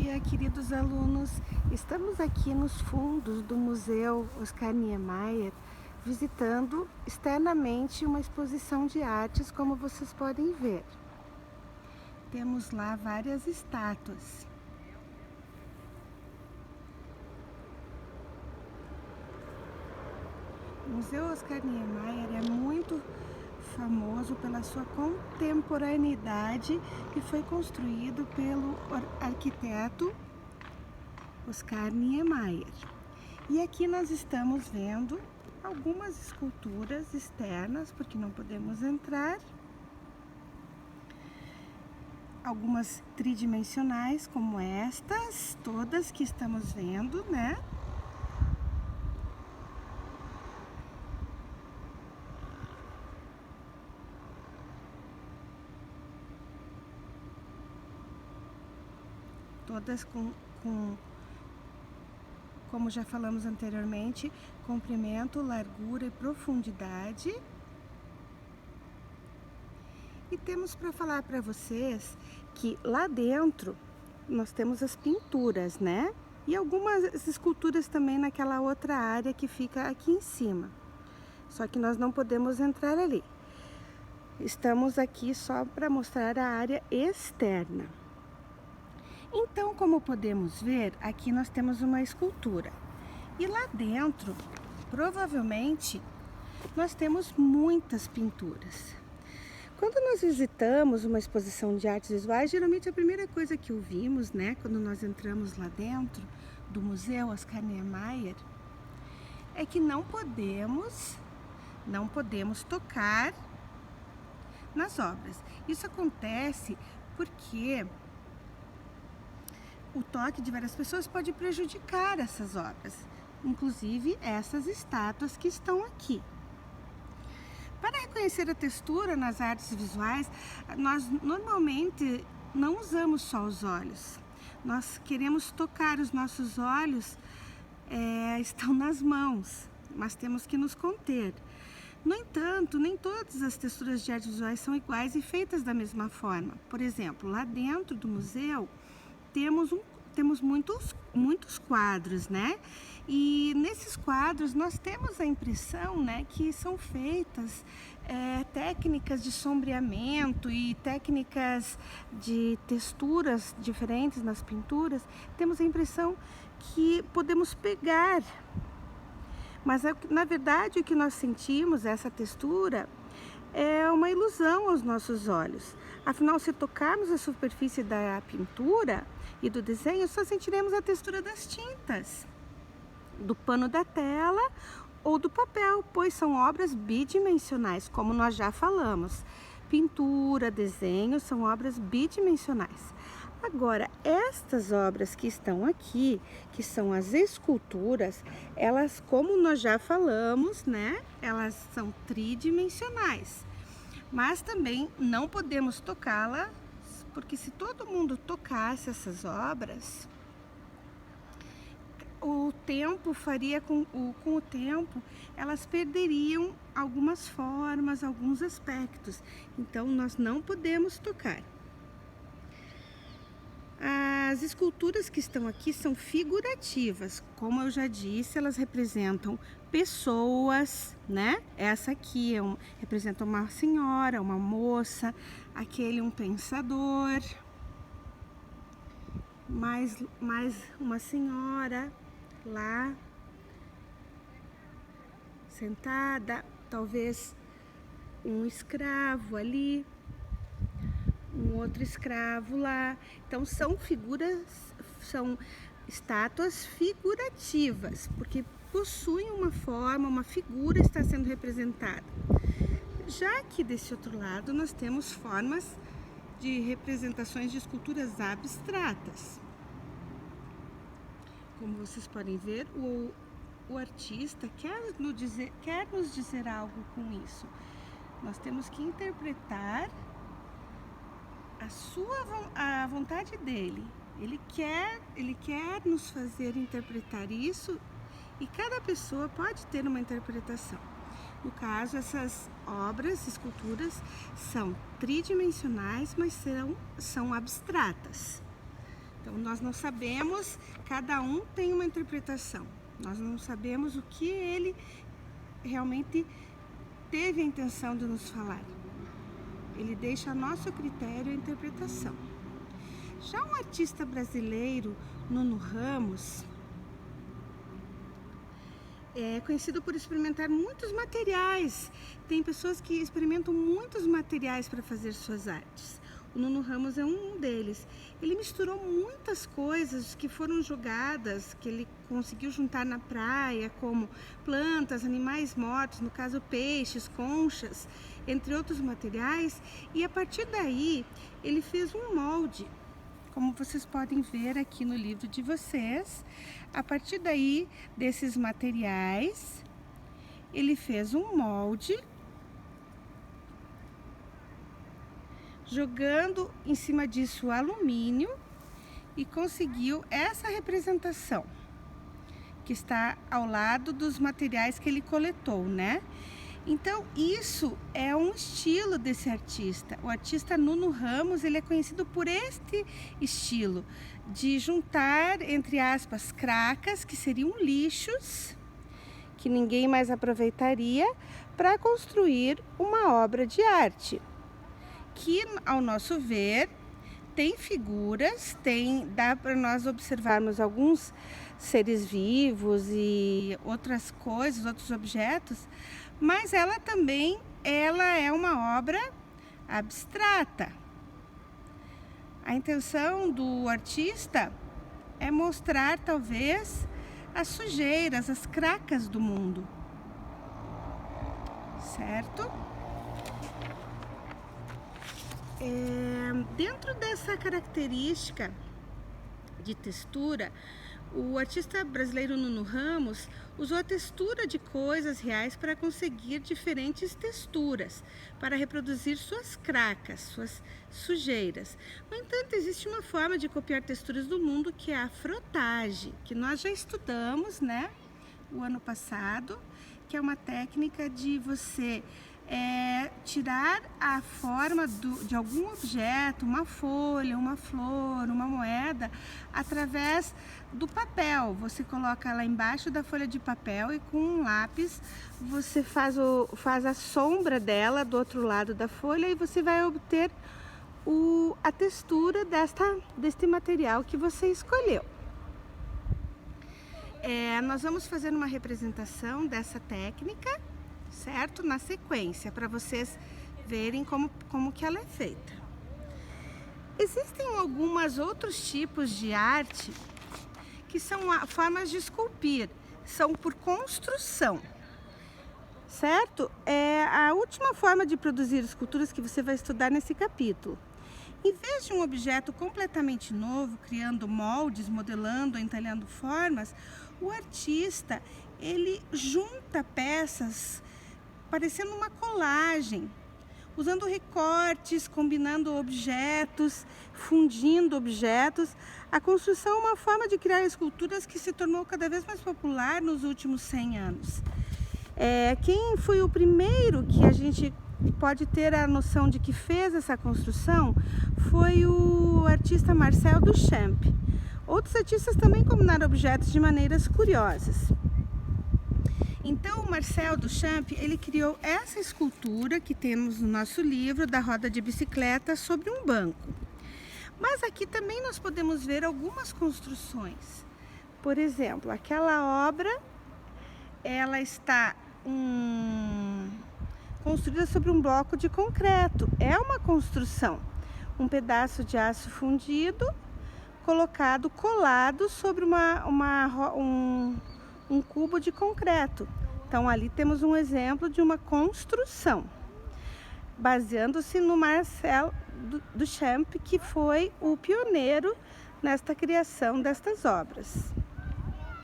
dia, queridos alunos. Estamos aqui nos fundos do Museu Oscar Niemeyer, visitando externamente uma exposição de artes, como vocês podem ver. Temos lá várias estátuas. O Museu Oscar Niemeyer é muito famoso pela sua contemporaneidade, que foi construído pelo arquiteto Oscar Niemeyer. E aqui nós estamos vendo algumas esculturas externas, porque não podemos entrar. Algumas tridimensionais, como estas, todas que estamos vendo, né? Todas como já falamos anteriormente, comprimento, largura e profundidade. E temos para falar para vocês que lá dentro nós temos as pinturas, né? E algumas esculturas também naquela outra área que fica aqui em cima. Só que nós não podemos entrar ali. Estamos aqui só para mostrar a área externa. Então, como podemos ver, aqui nós temos uma escultura. E lá dentro, provavelmente, nós temos muitas pinturas. Quando nós visitamos uma exposição de artes visuais, geralmente a primeira coisa que ouvimos, né, quando nós entramos lá dentro do Museu Oscar Niemeyer, é que não podemos tocar nas obras. Isso acontece porque o toque de várias pessoas pode prejudicar essas obras, inclusive essas estátuas que estão aqui. Para reconhecer a textura nas artes visuais, nós normalmente não usamos só os olhos. Nós queremos tocar, os nossos olhos estão nas mãos, mas temos que nos conter. No entanto, nem todas as texturas de artes visuais são iguais e feitas da mesma forma. Por exemplo, lá dentro do museu, temos muitos quadros, né? E nesses quadros nós temos a impressão, né, que são feitas técnicas de sombreamento e técnicas de texturas diferentes nas pinturas. Temos a impressão que podemos pegar, mas na verdade o que nós sentimos, essa textura, é uma ilusão aos nossos olhos. Afinal, se tocarmos a superfície da pintura e do desenho, só sentiremos a textura das tintas, do pano da tela ou do papel, pois são obras bidimensionais, como nós já falamos. Pintura, desenho são obras bidimensionais. Agora, estas obras que estão aqui, que são as esculturas, elas, como nós já falamos, né? Elas são tridimensionais. Mas também não podemos tocá-las, porque se todo mundo tocasse essas obras, o tempo faria com o tempo, elas perderiam algumas formas, alguns aspectos. Então, nós não podemos tocar. As esculturas que estão aqui são figurativas, como eu já disse, elas representam pessoas, né? Essa aqui representa uma senhora, uma moça, aquele um pensador, mais uma senhora lá sentada, talvez um escravo ali, um outro escravo lá. Então são estátuas figurativas, porque possuem uma forma, uma figura está sendo representada. Já aqui desse outro lado nós temos formas de representações de esculturas abstratas. Como vocês podem ver, o artista quer nos dizer algo com isso. Nós temos que interpretar a vontade dele. Ele quer nos fazer interpretar isso, e cada pessoa pode ter uma interpretação. No caso, essas obras, esculturas, são tridimensionais, mas são abstratas. Então, nós não sabemos, cada um tem uma interpretação. Nós não sabemos o que ele realmente teve a intenção de nos falar. Ele deixa a nosso critério a interpretação. Já um artista brasileiro, Nuno Ramos, é conhecido por experimentar muitos materiais. Tem pessoas que experimentam muitos materiais para fazer suas artes. O Nuno Ramos é um deles. Ele misturou muitas coisas que foram jogadas, que ele conseguiu juntar na praia, como plantas, animais mortos, no caso peixes, conchas, entre outros materiais. E a partir daí, ele fez um molde, como vocês podem ver aqui no livro de vocês. A partir daí, desses materiais, ele fez um molde, jogando em cima disso alumínio, e conseguiu essa representação, que está ao lado dos materiais que ele coletou, né? Então, isso é um estilo desse artista. O artista Nuno Ramos, ele é conhecido por este estilo de juntar, entre aspas, cracas, que seriam lixos, que ninguém mais aproveitaria, para construir uma obra de arte, que, ao nosso ver, tem figuras, dá para nós observarmos alguns seres vivos e outras coisas, outros objetos, mas ela é uma obra abstrata. A intenção do artista é mostrar, talvez, as sujeiras, as cracas do mundo, certo? Dentro dessa característica de textura, o artista brasileiro Nuno Ramos usou a textura de coisas reais para conseguir diferentes texturas, para reproduzir suas cracas, suas sujeiras. No entanto, existe uma forma de copiar texturas do mundo, que é a frotagem, que nós já estudamos, né, o ano passado, que é uma técnica de você tirar a forma de algum objeto, uma folha, uma flor, uma moeda, através do papel. Você coloca ela embaixo da folha de papel e com um lápis você faz a sombra dela do outro lado da folha, e você vai obter a textura deste material que você escolheu. Nós vamos fazer uma representação dessa técnica, certo? Na sequência, para vocês verem como que ela é feita. Existem alguns outros tipos de arte que são formas de esculpir, são por construção, certo? É a última forma de produzir esculturas que você vai estudar nesse capítulo. Em vez de um objeto completamente novo, criando moldes, modelando, entalhando formas, o artista, ele junta peças parecendo uma colagem, usando recortes, combinando objetos, fundindo objetos. A construção é uma forma de criar esculturas que se tornou cada vez mais popular nos últimos 100 anos. Quem foi o primeiro que a gente pode ter a noção de que fez essa construção foi o artista Marcel Duchamp. Outros artistas também combinaram objetos de maneiras curiosas. Então, o Marcel Duchamp, ele criou essa escultura que temos no nosso livro, da roda de bicicleta sobre um banco. Mas aqui também nós podemos ver algumas construções. Por exemplo, aquela obra, ela está construída sobre um bloco de concreto. É uma construção, um pedaço de aço fundido, colado sobre um cubo de concreto. Então, ali temos um exemplo de uma construção, baseando-se no Marcel Duchamp, que foi o pioneiro nesta criação destas obras.